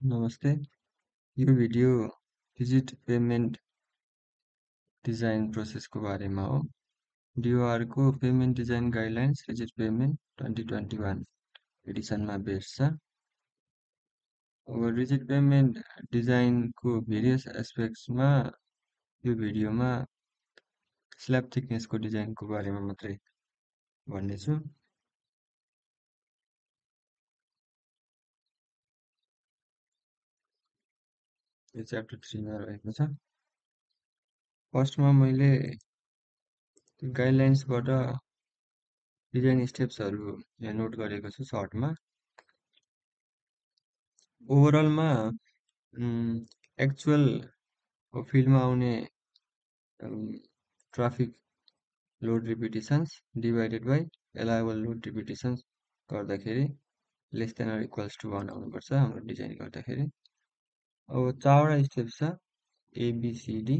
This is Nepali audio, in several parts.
नमस्ते। यो भिडियो डिजिट पेमेन्ट डिजाइन प्रोसेसको बारेमा हो। DOR को pavement design guidelines rigid pavement 2021 एडिसनमा बेस्ड छ। अब डिजिट पेमेन्ट डिजाइनको भेरियस एस्पेक्ट्समा यो भिडियोमा स्ल्याब थिकनेसको डिजाइनको बारेमा मात्रै भन्नेछु। यो च्याप्टर 3 मा रहेको छ। फर्स्टमा मैले गाइडलाइन्सबाट डिजाइन स्टेप्सहरू यहाँ नोट गरेको छु सर्टमा। ओभरअलमा एक्चुअल फिल्डमा आउने traffic load repetitions divided by allowable load repetitions गर्दाखेरि less than or equals to 1 आउनुपर्छ हाम्रो डिजाइन गर्दाखेरि। अब 4वटा स्टेप छ ABCD।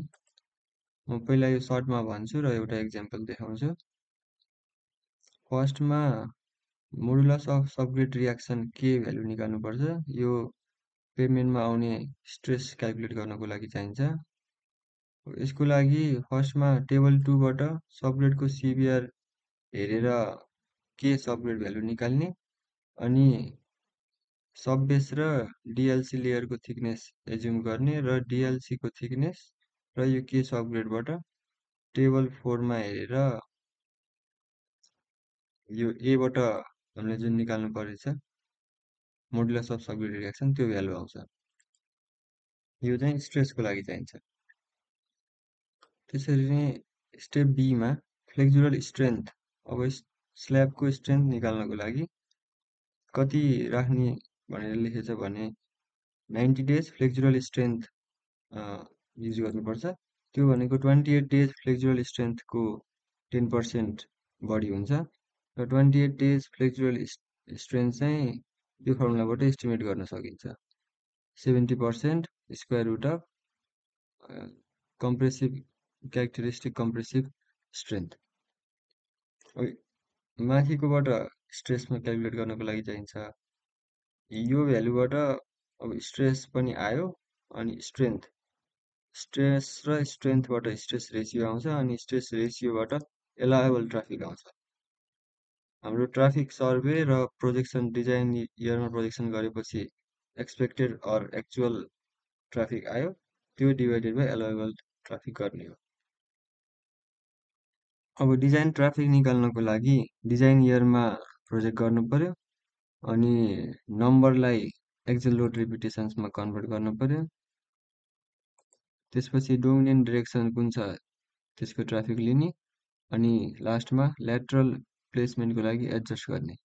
म पहिला यो सर्टमा भन्छु र एउटा एक्जाम्पल देखाउँछु। फर्स्टमा मोडुलस अफ सबग्रिड रियाक्सन के भ्यालु निकाल्नुपर्छ। यो पेमेन्टमा आउने स्ट्रेस क्यालकुलेट गर्नको लागि चाहिन्छ। यसको लागि फर्स्टमा टेबल 2 बाट सबग्रिडको सिबिआर हेरेर के सबग्रिड भ्यालु निकाल्ने, अनि सबबेस र डिएलसी लेयरको थिकनेस एज्युम गर्ने र डिएलसी को थिकनेस र यो के सबग्रिडबाट टेबल 4 मा हेरेर यो ए बाट हामीले जुन निकाल्नु परेछ मोडुलस अफ सबग्रिड रियाक्सन त्यो भ्यालु आउँछ। यो चाहिँ स्ट्रेसको लागि चाहिन्छ। त्यसरी नै स्टेप बी मा फ्लेक्सुरल स्ट्रेन्थ। अब स्ल्याबको स्ट्रेन्थ निकाल्नको लागि कति राख्ने भनेर लेखेछ भने 90 डेज फ्लेक्सुरल स्ट्रेन्थ युज गर्नुपर्छ। त्यो भनेको 28 डेज फ्लेक्सुरल स्ट्रेन्थको 10% बढी हुन्छ र 28 डेज फ्लेक्सुरल स्ट्रेन्थ चाहिँ यो फर्मुलाबाट एस्टिमेट गर्न सकिन्छ। 70% square root of compressive characteristic compressive strength. माथिकोबाट स्ट्रेसमा क्यालकुलेट गर्नको लागि चाहिन्छ यो भ्यालुबाट। अब स्ट्रेस पनि आयो अनि स्ट्रेस र स्ट्रेन्थबाट स्ट्रेस रेसियो आउँछ अनि स्ट्रेस रेसियोबाट एलाउबल ट्राफिक आउँछ। हाम्रो ट्राफिक सर्वे र प्रोजेक्सन डिजाइन इयरमा प्रोजेक्सन गरेपछि एक्सपेक्टेड अर एक्चुअल ट्राफिक आयो, त्यो डिभाइडेड बाई एलाउबल ट्राफिक गर्ने हो। अब डिजाइन ट्राफिक निकाल्नको लागि डिजाइन इयरमा प्रोजेक्ट गर्नु पर्यो अनि नम्बरलाई एक्सेल लोड रिपिटेसन्समा कन्भर्ट गर्नु पर्यो। त्यसपछि डोमिनेन्ट डिरेक्सन कुन छ त्यसको ट्राफिक लिने अनि लास्टमा ल्याटरल प्लेसमेन्टको लागि एडजस्ट गर्ने।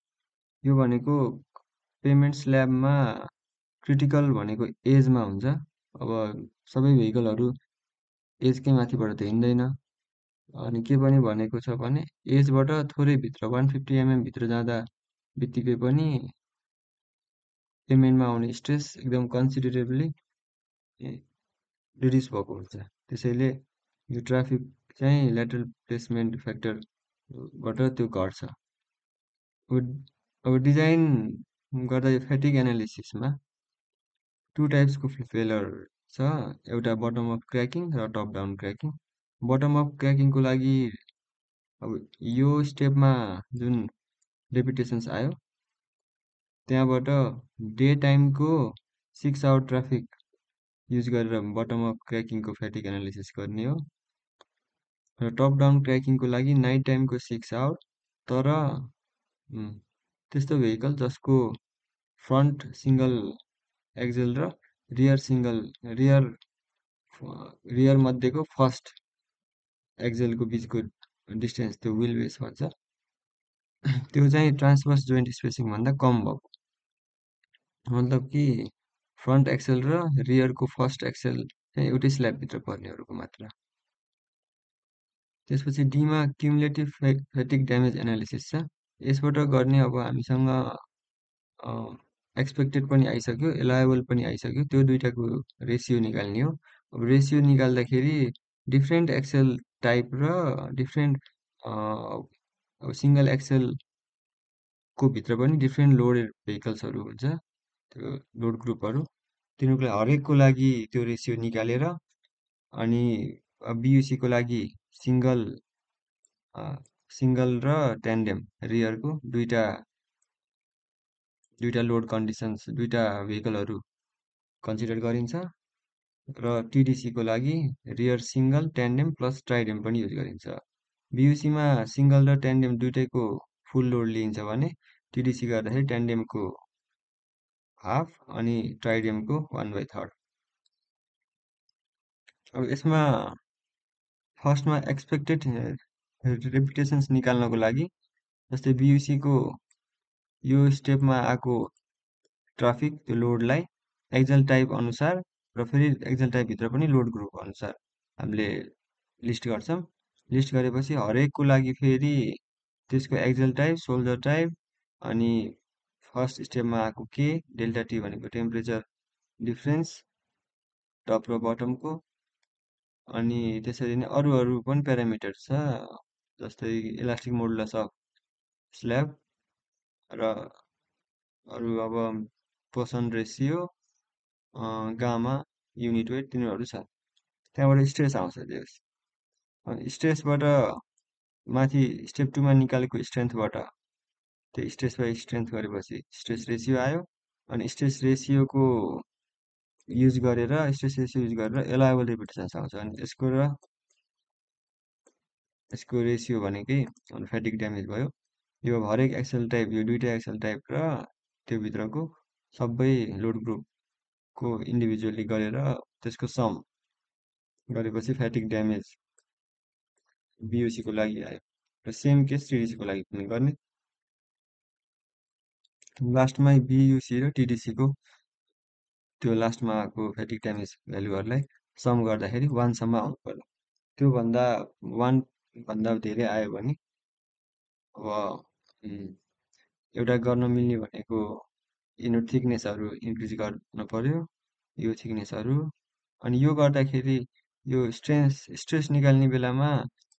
यो भनेको पेमेन्ट स्ल्याबमा क्रिटिकल भनेको एजमा हुन्छ। अब सबै भेहिकलहरू एजकै माथिबाट त हिँड्दैन, अनि के पनि भनेको छ भने एजबाट थोरै भित्र 150 mm भित्र जाँदा बित्तिकै पनि पेमेन्टमा आउने स्ट्रेस एकदम कन्सिडरेबली रिड्युस भएको हुन्छ। त्यसैले यो ट्राफिक चाहिँ ल्याटरल प्लेसमेन्ट फ्याक्टरबाट त्यो घट्छ। अब डिजाइन गर्दा यो फ्याटिक एनालिसिसमा 2 टाइप्सको फेलर छ, एउटा बटम अप क्र्याकिङ र top down cracking. Bottom up क्र्याकिङको लागि अब यो स्टेपमा जुन रिपिटेसन्स आयो त्यहाँबाट डे टाइमको 6 आवर ट्राफिक युज गरेर बटम अप क्र्याकिङको फ्याटिक एनालिसिस गर्ने हो र टप डाउन क्र्याकिङको लागि नाइट टाइमको 6 आवर तर त्यस्तो भेहिकल जसको फ्रन्ट सिङ्गल एक्सेल र रियर मध्येको फर्स्ट एक्सेलको बिचको डिस्टेन्स त्यो विल बेस भन्छ, त्यो चाहिँ ट्रान्सभर्स जोइन्ट स्पेसिङ भन्दा कम भएको। मतलब कि फ्रन्ट एक्सेल र रियरको फर्स्ट एक्सेल चाहिँ एउटै स्ल्याबभित्र पर्नेहरूको मात्रा। त्यसपछि डीमा क्युमुलेटिभ फ्याटिक ड्यामेज एनालिसिस छ। यसबाट गर्ने अब हामीसँग एक्सपेक्टेड पनि आइसक्यो, एलाउबल पनि आइसक्यो, त्यो दुइटाको रेसियो निकाल्ने हो। अब रेसियो निकाल्दाखेरि डिफ्रेन्ट एक्सेल टाइप र डिफ्रेन्ट अब सिङ्गल एक्सेलको भित्र पनि डिफ्रेन्ट लोडेड भेहिकल्सहरू हुन्छ, त्यो लोड ग्रुपहरू। तिनीहरूको हरेकको लागि त्यो रेसियो निकालेर अनि बियुसीको लागि सिङ्गल सिङ्गल र ट्यान्डेम रियरको दुईटा लोड कन्डिसन्स दुईटा भेहिकलहरू कन्सिडर गरिन्छ र टिडिसीको लागि रियर सिङ्गल ट्यान्डेम प्लस ट्राइडेम पनि युज गरिन्छ। बियुसीमा सिङ्गल र ट्यान्डेम दुइटैको फुल लोड लिइन्छ भने टिडिसी गर्दाखेरि ट्यान्डेमको हाफ अनि ट्राइडेमको 1/3। अब यसमा फर्स्टमा एक्सपेक्टेड रेपुटेसन्स निकाल्नको लागि जस्तै बियुसीको यो स्टेपमा आएको ट्राफिक त्यो लोडलाई एक्जल टाइप अनुसार र फेरि एक्जल टाइपभित्र पनि लोड ग्रुप अनुसार हामीले लिस्ट गर्छौँ। लिस्ट गरेपछि हरेकको लागि फेरि त्यसको एक्जल टाइप सोल्जर टाइप अनि फर्स्ट स्टेपमा आएको के डेल्टा टी भनेको टेम्परेचर डिफ्रेन्स टप र बटमको अनि त्यसरी नै अरू पनि प्यारामिटर छ जस्तै इलास्टिक मोडुलस अफ स्ल्याब र अरू अब पोसन रेसियो गामा युनिट वेट तिनीहरू छ। त्यहाँबाट स्ट्रेस आउँछ त्यस अनि स्ट्रेसबाट माथि स्टेप 2मा निकालेको स्ट्रेन्थबाट त्यो स्ट्रेस बाई स्ट्रेन्थ गरेपछि स्ट्रेस रेसियो आयो अनि स्ट्रेस रेसियोको स्ट्रेस रेसियो युज गरेर एलाएबल रेपुटेसन्स आउँछ अनि यसको रेसियो भनेकै फ्याटिक ड्यामेज भयो। यो हरेक एक्सेल टाइप यो दुईटा एक्सेल टाइप र त्यो भित्रको सबै लोड ग्रुपको इन्डिभिजुअली गरेर त्यसको सम गरेपछि फ्याटिक ड्यामेज बियुसीको लागि आयो र सेम केस टिडिसीको लागि पनि गर्ने। लास्टमा बियुसी र टिडिसीको त्यो लास्टमा आएको फ्याटिक ड्यामेज भ्यालुहरूलाई सम गर्दाखेरि 1सम्म आउनु पर्यो। त्योभन्दा 1भन्दा धेरै आयो भने अब एउटा गर्न मिल्ने भनेको यिनीहरू थिकनेसहरू इन्क्रिज गर्न पर्यो यो थिकनेसहरू अनि यो गर्दाखेरि यो स्ट्रेस निकाल्ने बेलामा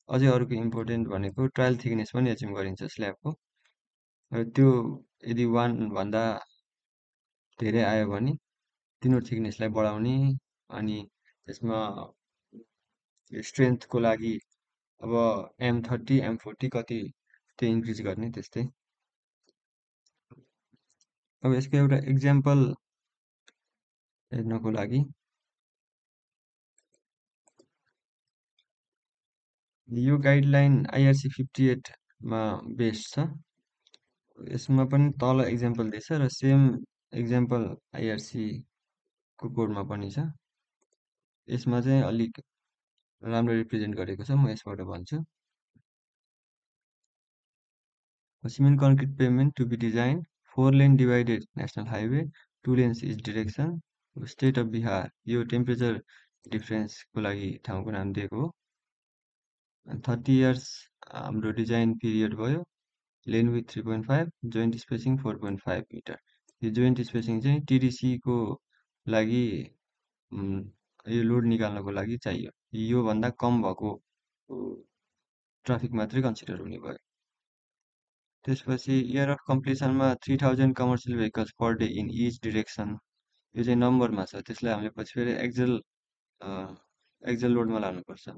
अझै अर्को इम्पोर्टेन्ट भनेको ट्रायल थिकनेस पनि एज्युम गरिन्छ स्ल्याबको र त्यो यदि 1भन्दा धेरै आयो भने तिनीहरू थिकनेसलाई बढाउने अनि त्यसमा स्ट्रेन्थको लागि अब M30 M40 कति त्यो इन्क्रिज गर्ने त्यस्तै। अब यसको एउटा इक्जाम्पल हेर्नको लागि यो गाइडलाइन IRC 58मा बेस्ड छ। यसमा पनि तल इक्जाम्पल दिएछ र सेम इक्जाम्पल IRC को कोडमा पनि छ। यसमा चाहिँ अलिक राम्रो रिप्रेजेन्ट गरेको छ म यसबाट भन्छु। Cement concrete pavement to be designed 4-lane divided national highway 2 lanes each direction state of Bihar यो टेम्परेचर डिफरेन्सको लागि ठाउँको नाम दिएको हो। 30 years हाम्रो डिजाइन पिरियड भयो। Lane with 3.5 joint spacing 4.5 metre. यो जोइन्ट स्पेसिङ चाहिँ टिडिसीको लागि यो लोड निकाल्नको लागि चाहियो। योभन्दा कम भएको ट्राफिक मात्रै कन्सिडर हुने भयो। त्यसपछि इयर अफ कम्प्लिसनमा 3000 commercial vehicles per day in each direction यो चाहिँ नम्बरमा छ त्यसलाई हामीले पछि फेरि एक्जल लोडमा लानुपर्छ।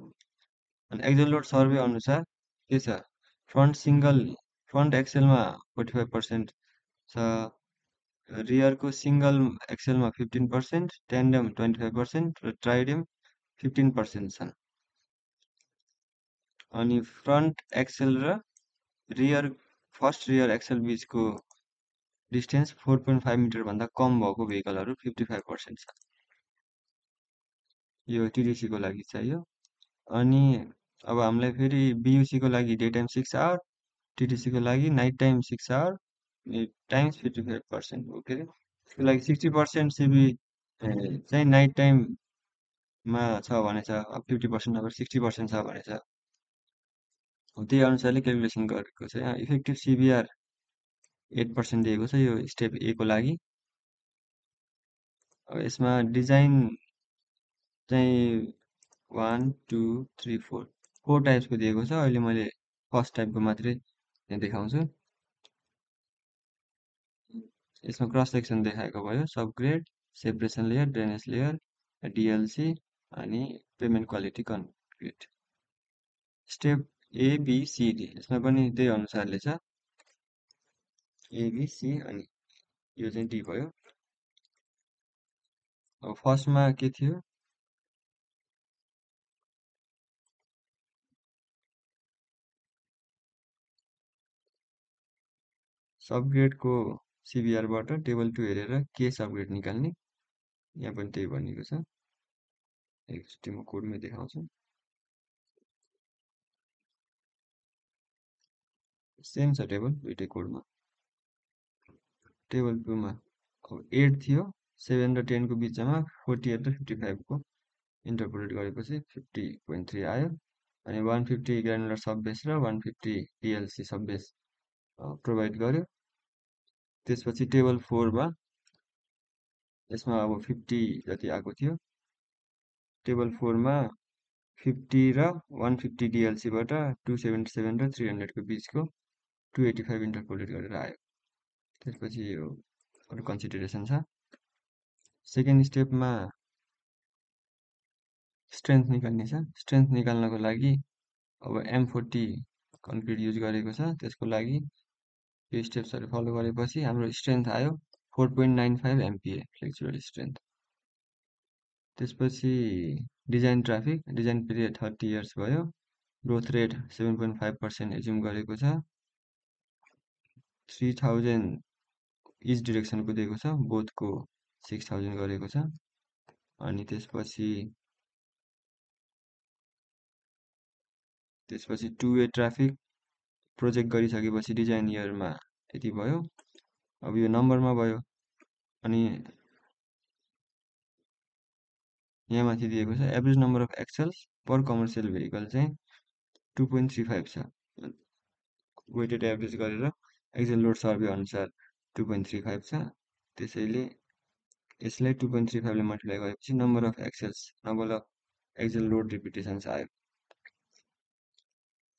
अनि एक्जल लोड सर्वे अनुसार के छ फ्रन्ट एक्सेलमा 45% छ रियरको सिङ्गल एक्सेलमा 15% ट्यान्डम 25% र ट्राइडेम 15% छन्। अनि फ्रन्ट एक्सेल र फर्स्ट रियर एक्सेल बिचको डिस्टेन्स 4.5 मिटर भन्दा कम भएको भेहिकलहरू 55% छ। यो टिडिसीको लागि चाहियो। अनि अब हामीलाई फेरि बियुसीको लागि डे टाइम 6 आवर टिडिसीको लागि नाइट टाइम 6 आवर टाइम्स 55% हो के अरे त्यसको लागि 60% सिबी चाहिँ नाइट टाइममा छ भनेछ। अब 50% नभएर 60% छ भनेछ। त्यही अनुसारले क्यालकुलेसन गरेको छ। यहाँ इफेक्टिभ सिबिआर 8% दिएको छ यो स्टेप ए को लागि। अब यसमा डिजाइन चाहिँ 1 2 3 4 टाइप्सको दिएको छ। अहिले मैले फर्स्ट टाइपको मात्रै यहाँ देखाउँछु। यसमा क्रस सेक्सन देखाएको भयो sub grade separation layer, drainage layer, DLC अनि pavement quality concrete. Step ABCD यसमा पनि त्यही अनुसारले छ। एबिसी अनि यो चाहिँ डी भयो। अब फर्स्टमा के थियो, सबग्रेडको सिबिआरबाट टेबल 2 हेरेर के सबग्रेड निकाल्ने, यहाँ पनि त्यही भनिएको छ। एकचोटि म कोडमै देखाउँछु। सेम छ टेबल दुइटै कोडमा। टेबल 2 मा अब 8 थियो, 7 र 10 को बिचमा 48 र 55 को इन्टरपोलेट गरेपछि 50.3 आयो। अनि 150 ग्रानुलर सब बेस र 150 डिएलसी सब बेस प्रोभाइड गर्यो। त्यसपछि टेबल 4 मा यसमा अब 50 जति आएको थियो। टेबल 4 मा 50 र 150 डिएलसी बाट 277 र 300 को बिचको 285 इन्टरपोलेट गरेर आयो। त्यसपछि यो अरु कन्सिडरेसन छ। सेकेन्ड स्टेपमा स्ट्रेन्थ निकाल्ने छ। स्ट्रेन्थ निकाल्नको लागि अब M40 कन्क्रिट युज गरेको छ। त्यसको लागि यो स्टेप्सहरु फलो गरेपछि हाम्रो स्ट्रेन्थ आयो 4.95 MPa फ्लेक्सुरल स्ट्रेन्थ। त्यसपछि design traffic, design period 30 years भयो। ग्रोथ रेट 7.5% एज्युम गरेको छ। 3000 इच डिरेक्सनको दिएको छ, बोथको 6000 गरेको छ। अनि त्यसपछि टु वे ट्राफिक प्रोजेक्ट गरिसकेपछि डिजाइन इयरमा यति भयो। अब यो नम्बरमा भयो। अनि यहाँ माथि दिएको छ average number of axles per commercial vehicle चाहिँ 2.35 छ। वेटेड एभरेज गरेर एक्सेल लोड सर्भे अनुसार 2.35 छ। त्यसैले यसलाई 2.35 ले मल्टिप्लाई गरेपछि number of axles, number of axle load repetitions आयो।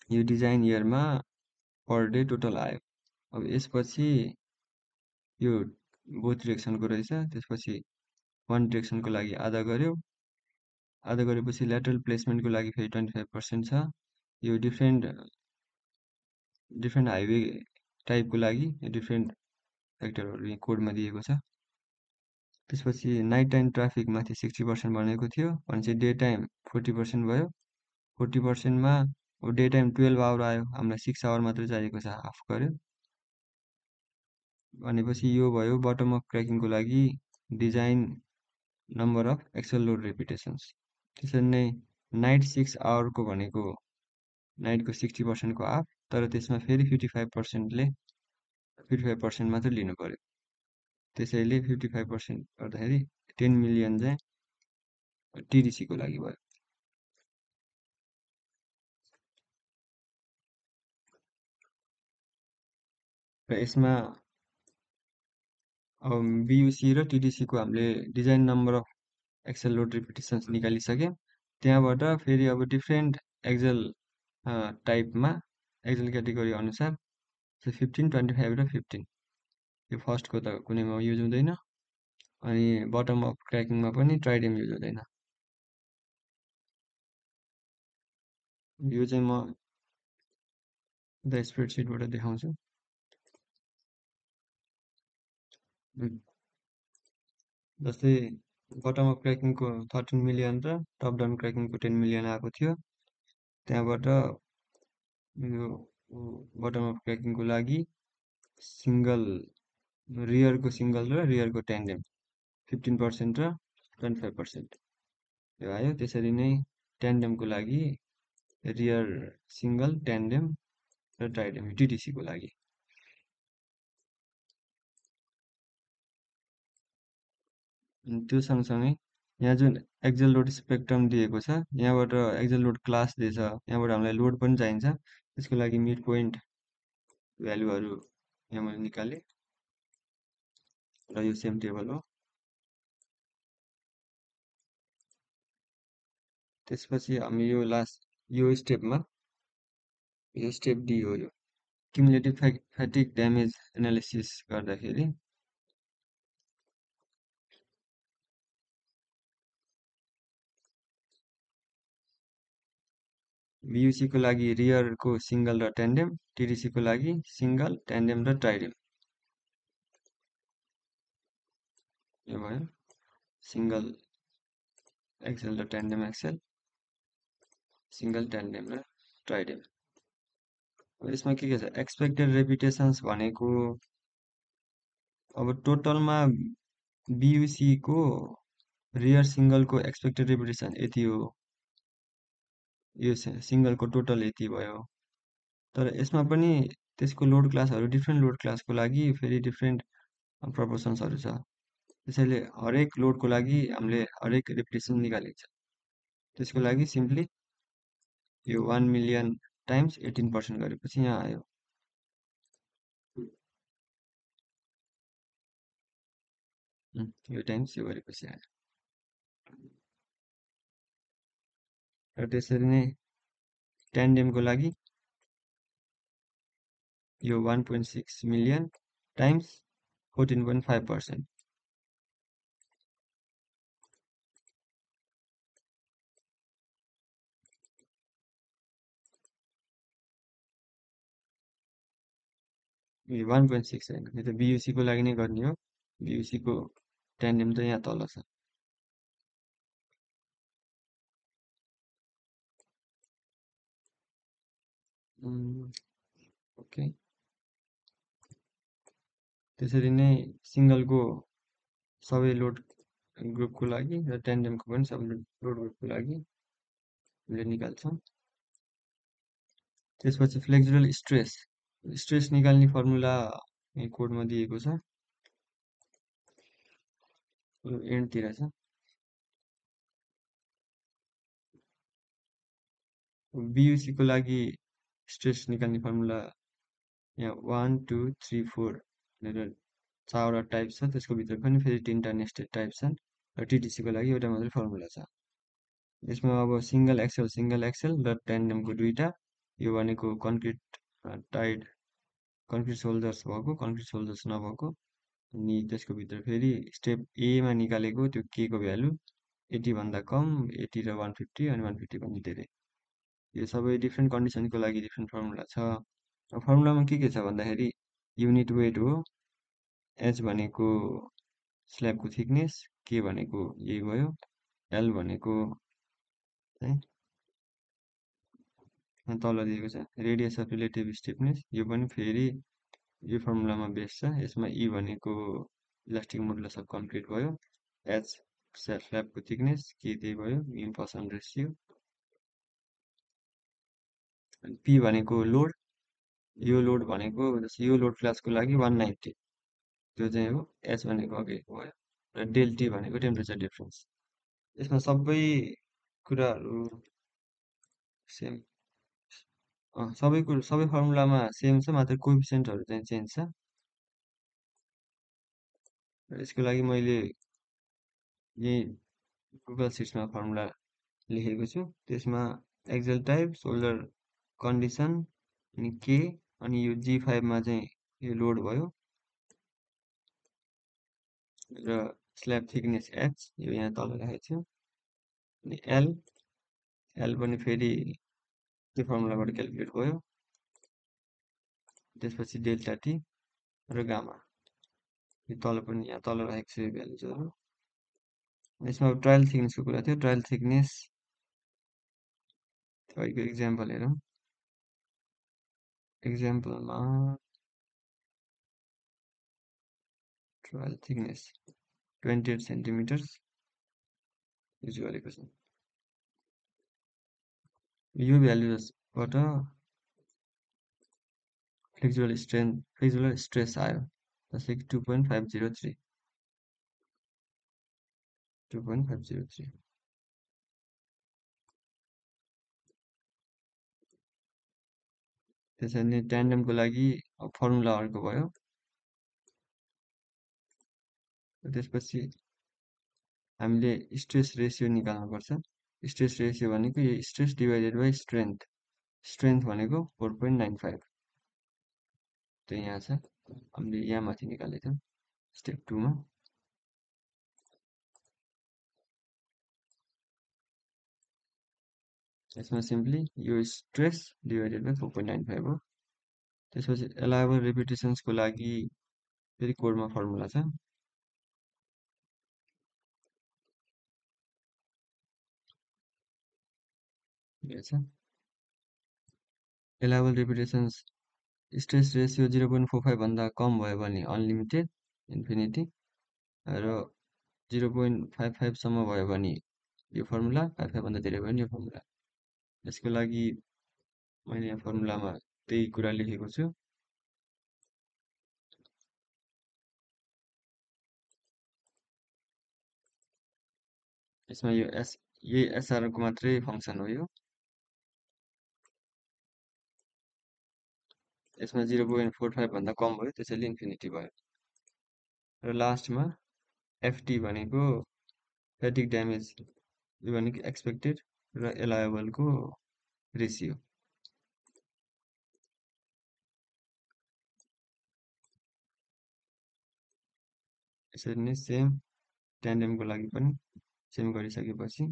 यो डिजाइन इयरमा पर डे टोटल आयो। अब यसपछि यो बोथ डिरेक्सनको रहेछ। त्यसपछि वान डिरेक्सनको लागि आधा गर्यो। आधा गरेपछि ल्याटरल प्लेसमेन्टको लागि फेरि 25% छ। यो डिफ्रेन्ट हाइवे टाइपको लागि डिफ्रेन्ट फ्याक्टरहरू यहाँ कोडमा दिएको छ। त्यसपछि नाइट टाइम ट्राफिक माथि 60% भनेको थियो, भनेपछि डे टाइम 40% भयो। 40% मा अब डे टाइम 12 आवर आयो, हामीलाई 6 आवर मात्रै चाहिएको छ, हाफ गर्यो। भनेपछि यो भयो बटम अफ क्रैकिङको लागि design number of axle load repetitions. त्यसरी नै नाइट 6 आवरको भनेको नाइटको 60% को हाफ, तर त्यसमा फेरि 55% मात्रै लिनु पर्यो। त्यसैले 55% गर्दाखेरि 10 मिलियन चाहिँ टिडिसी को लागि भयो। र यसमा अब बियुसी र टिडिसी को हामीले design number of axle load repetitions निकालिसक्यौँ। त्यहाँबाट फेरि अब डिफ्रेन्ट एक्सेल टाइपमा एक्सेल क्याटेगोरी अनुसार 15, 25 र 15 यो फर्स्टको त कुनैमा युज हुँदैन। अनि बटम अफ क्रैकिङमा पनि ट्राइडेम युज हुँदैन। यो चाहिँ म द स्प्रेडसिटबाट देखाउँछु। जस्तै बटम अफ क्रैकिङको 13 मिलियन र टप डाउन क्रैकिङको 10 मिलियन आएको थियो। त्यहाँबाट यो बटम अफ क्रैकिङको लागि सिंगल रियरको सिंगल र रियरको ट्यान्डेम 15% र 25% यो आयो। त्यसरी नै ट्यान्डेमको लागि रियर सिंगल, ट्यान्डेम र ट्राइडेम टिटिसी को लागि। त्यो सँगसँगै यहाँ जुन एक्सेल लोड स्पेक्ट्रम दिएको छ, यहाँबाट एक्सेल लोड क्लास दिएछ, यहाँबाट हामीलाई लोड पनि चाहिन्छ। त्यसको लागि मिड पोइन्ट भ्यालुहरू यहाँ मैले निकालेँ र यो सेम टेबल हो। त्यसपछि हामी यो यो स्टेपमा यो स्टेप डी हो। यो क्युमुलेटिभ फ्याटिग ड्यामेज एनालिसिस गर्दाखेरि VUC को लागि रियरको सिङ्गल र ट्यान्डेम, TDC को लागि सिङ्गल, ट्यान्डेम र ट्राइडेम। यो भयो सिङ्गल एक्सेल र ट्यान्डेम एक्सेल, सिङ्गल, ट्यान्डेम र ट्राइडेम। यसमा के छ एक्सपेक्टेड रेपिटेसन्स भनेको अब टोटलमा BUC को रियर सिङ्गलको एक्सपेक्टेड रेपिटेसन यति हो, यो सिङ्गलको टोटल यति भयो। तर यसमा पनि त्यसको लोड क्लासहरू डिफ्रेन्ट लोड क्लासको लागि फेरि डिफ्रेन्ट प्रपोर्सन्सहरू छ। त्यसैले हरेक लोडको लागि हामीले हरेक रेपिटेसन निकालिन्छ। त्यसको लागि सिम्पली यो 1 मिलियन टाइम्स 18% गरेपछि यहाँ आयो। यो टाइम्स यो गरेपछि आयो। र त्यसरी नै ट्यान्डेमको लागि यो 1.6 मिलियन टाइम्स 14.5%। यो 1.6 होइन, यो त BUC को लागि नै गर्ने हो। BUC को ट्यान्डेम त यहाँ तल छ। ओके, त्यसरी नै सिङ्गलको सबै लोड ग्रुपको लागि र ट्यान्डेमको पनि सबै लोड ग्रुपको लागि हामीले निकाल्छौँ। त्यसपछि फ्लेक्सुरल स्ट्रेस, स्ट्रेस निकाल्ने फर्मुला यहाँ कोडमा दिएको छ, यो एन्डतिर छ। BUC को लागि स्ट्रेस निकाल्ने फर्मुला यहाँ 1 2 3 4 भनेर 4वटा टाइप छ, त्यसको भित्र पनि फेरि 3टा नेस्टेड टाइप छन् र TDC को लागि एउटा मात्रै फर्मुला छ। यसमा अब सिङ्गल एक्सेल र ट्यान्डेमको दुईटा, यो भनेको कन्क्रिट टाइड कन्क्रिट सोल्जर्स भएको, कन्क्रिट सोल्जर्स नभएको। अनि त्यसको भित्र फेरि स्टेप एमा निकालेको त्यो के को भ्यालु 80 भन्दा कम, 80 र 150 अनि 150 भन्दा धेरै। यो सबै डिफ्रेन्ट कन्डिसनको लागि डिफ्रेन्ट फर्मुला छ। फर्मुलामा के छ भन्दाखेरि युनिट वेट हो, H भनेको स्ल्याबको थिकनेस, K भनेको यही भयो, L भनेको तल दिएको छ रेडियस अफ रिलेटिभ स्टिफनेस, यो पनि फेरि यो फर्मुलामा बेस छ। यसमा E भनेको इलास्टिक मोडुलस अफ कन्क्रिट भयो, H स्ल्याबको थिकनेस, K त्यही भयो, मिन पर्सन रेसियो, P भनेको लोड, यो लोड भनेको यो लोड क्लासको लागि 190, त्यो चाहिँ हो। H भनेको अघि भयो र डेल T भनेको टेम्परेचर डिफरेन्स। यसमा सबै कुराहरू सेम, सबै फर्मुलामा सेम छ, मात्र कोएफिसिएन्टहरू चाहिँ चेन्ज छ। र यसको लागि मैले यही गुगल सिट्समा फर्मुला लेखेको छु। त्यसमा एक्सेल टाइप, सोल्डर कन्डिसन, अनि के, अनि यो G5 मा चाहिँ यो लोड भयो र स्ल्याब थिकनेस H, यो यहाँ तल राखेको छु। अनि L पनि फेरि त्यो फर्मुलाबाट क्यालकुलेट भयो। त्यसपछि डेल्टा T र गामा, यो तल पनि यहाँ तल राखेको छु यो भ्यालुजहरू। यसमा ट्रायल थिकनेसको कुरा थियो, ट्रायल थिकनेस तपाईँको इक्जाम्पल हेरौँ। इक्जाम्पलमा ट्रायल थिकनेस 28 सेन्टिमिटर्स युज गरेको छ। यो भ्यालुबाट फ्लेक्सुरल स्ट्रेस आयो, जस्तै कि 2.503। त्यसरी नै ट्यान्डेमको लागि फर्मुला अर्को भयो। त्यसपछि हामीले स्ट्रेस रेसियो निकाल्नुपर्छ। स्ट्रेस रेसियो भनेको यो stress divided by strength, strength भनेको 4.95, त्यो यहाँ छ। हामीले यहाँ माथि निकालेको थियौँ स्टेप 2 मा। यसमा सिम्पली यो स्ट्रेस डिभाइडेड बाई 4.95 हो। त्यसपछि एलाइबल रिपिटेसन्सको लागि फेरि कोडमा फर्मुला छ। एलाइबल रिपिटेसन्स स्ट्रेस रेसियो 0.45 भन्दा कम भयो भने अनलिमिटेड इन्फिनिटी र 0.55 सम्म भयो भने यो फर्मुला, 55 भन्दा धेरै भयो भने यो फर्मुला। यसको लागि मैले यहाँ फर्मुलामा त्यही कुरा लेखेको छु। यसमा यो यही एसआरको मात्रै फङ्सन हो यो। यसमा 0.45 भन्दा कम भयो त्यसैले इन्फिनिटी भयो। र लास्टमा एफटी भनेको फ्याटिक ड्यामेज यो भनेको एक्सपेक्टेड र एलायबलको रेसियो। यसरी नै सेम ट्यान्डेमको लागि पनि सेम गरिसकेपछि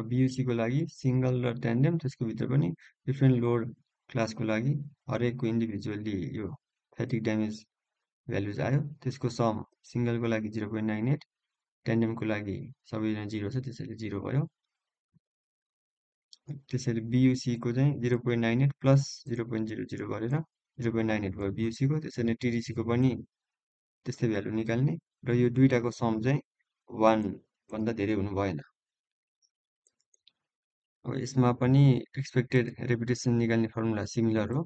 बियुसीको लागि सिङ्गल र ट्यान्डेम त्यसको भित्र पनि डिफ्रेन्ट लोड क्लासको लागि हरेकको इन्डिभिजुअली यो फ्याटिक ड्यामेज भ्यालुज आयो। त्यसको सम सिङ्गलको लागि 0.98, ट्यान्डेमको लागि सबैजना 0 छ त्यसैले 0 भयो। त्यसैले बियुसीको चाहिँ 0.98 प्लस 0.00 गरेर 0.98 भयो बियुसीको। त्यसरी नै टिडिसीको पनि त्यस्तै भ्यालु निकाल्ने र यो दुईटाको सम चाहिँ 1 भन्दा धेरै हुनु भएन। अब यसमा पनि एक्सपेक्टेड रेपिटेसन निकाल्ने फर्मुला सिमिलर हो।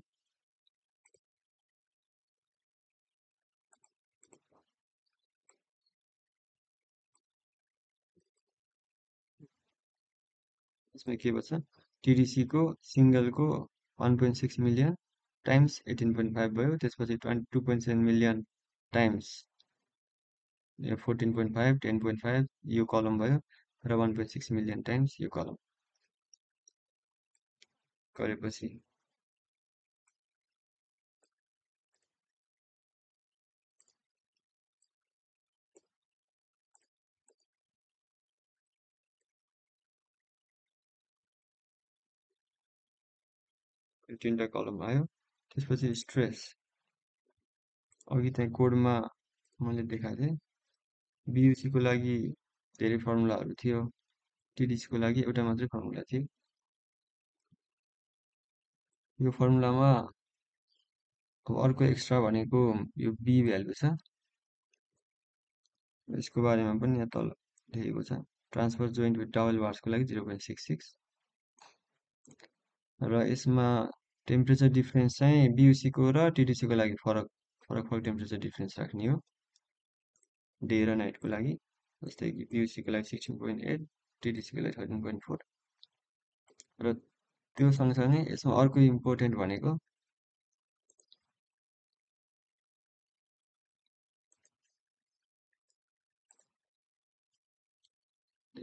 यसमा के भन्छ टिडिसीको सिङ्गलको 1.6 मिलियन टाइम्स 18.5 भयो। त्यसपछि 2.7 मिलियन टाइम्स 14.5 10.5 यो कलम भयो र 1.6 मिलियन टाइम्स यो कलम गरेपछि तीनटा कलम आयो। त्यसपछि स्ट्रेस अघि चाहिँ कोडमा मैले देखाएको थिएँ। बियुसीको लागि धेरै फर्मुलाहरू थियो, टिडिसीको लागि एउटा मात्रै फर्मुला थियो। यो फर्मुलामा अब अर्को एक्स्ट्रा भनेको यो बी भ्यालु छ। यसको बारेमा पनि यहाँ तल लेखेको छ। ट्रान्सफर जोइन्ट विथ डबल बार्सको लागि 0.66 र यसमा टेम्परेचर डिफ्रेन्स चाहिँ बियुसीको र टिडिसीको लागि फरक टेम्परेचर डिफ्रेन्स राख्ने हो डे र नाइटको लागि। जस्तै कि बियुसीको लागि 16.8 टिडिसीको लागि 13.4 र त्यो सँगसँगै यसमा अर्को इम्पोर्टेन्ट भनेको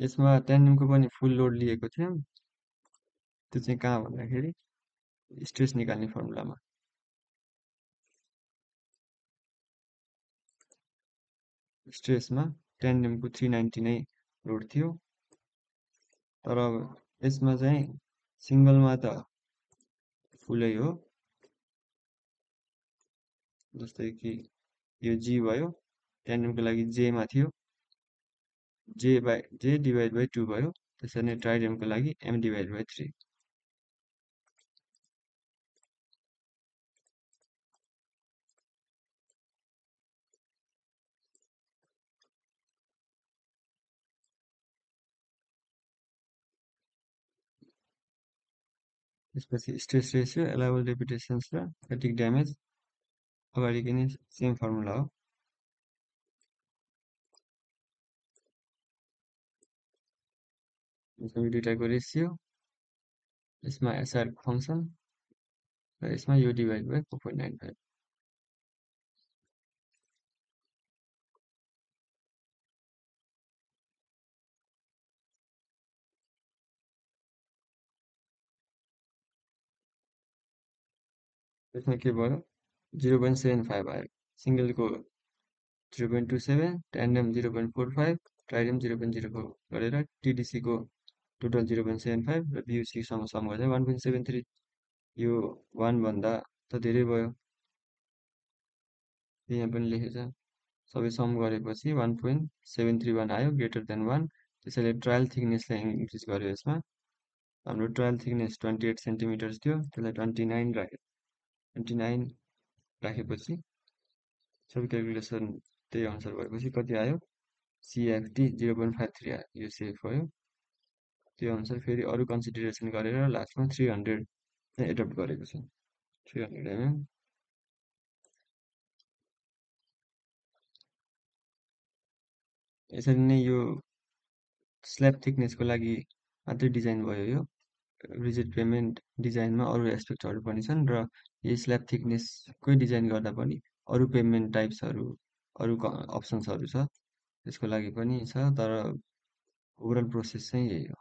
यसमा ट्यान्डेमको पनि फुल लोड लिएको थियो। त्यो चाहिँ कहाँ भन्दाखेरि स्ट्रेस निकाल्ने फर्मुलामा स्ट्रेसमा ट्यान्डेमको 390 नै लोड थियो। तर यसमा चाहिँ सिङ्गलमा त फुलै हो। जस्तै कि यो जी भयो, ट्यान्डेमको लागि जेमा थियो, जे डिभाइड बाई 2 भयो। त्यसरी नै ट्राइडेमको लागि एम डिभाइड बाई 3। त्यसपछि स्ट्रेस रेसियो, एलाइबल रिपिटेसन्स र फ्याटिक ड्यामेज अगाडिको नै सेम फर्मुला हो। यसमा यो दुइटाको रेसियो, यसमा एसआरको फङ्सन र यसमा यो डिभाइड बाई 4.95। त्यसमा के भयो 0.75 आयो सिङ्गलको 0.27 ट्यान्डम 0.45 ट्राइडम 0.04 गरेर टिडिसीको टोटल 0.75 र बियुसीसँग सम गर्दा 1.73 यो 1 भन्दा त धेरै भयो यहाँ पनि लेखेछ सबै सम गरेपछि 1.731 आयो ग्रेटर देन 1 त्यसैले ट्रायल थिकनेसलाई इन्क्रिज गर्यो यसमा हाम्रो ट्रायल थिकनेस 28 सेन्टिमिटर्स थियो त्यसलाई 29 राख्यो 29 राखेपछि सबै क्यालकुलेसन त्यही अनुसार भएपछि कति आयो सिएफटी 0.53 आयो यो सेफ भयो त्यो अनुसार फेरि अरू कन्सिडरेसन गरेर लास्टमा 300 चाहिँ एडप्ट गरेको छ 300 mm यसरी नै यो स्ल्याब थिकनेसको लागि मात्रै डिजाइन भयो यो रिजिड पेमेन्ट डिजाइनमा अरू एस्पेक्टहरू पनि छन् र यही स्ल्याब थिकनेसकै डिजाइन गर्दा पनि अरू पेमेन्ट टाइप्सहरू अरू अप्सन्सहरू छ त्यसको लागि पनि छ तर ओभरअल प्रोसेस चाहिँ यही हो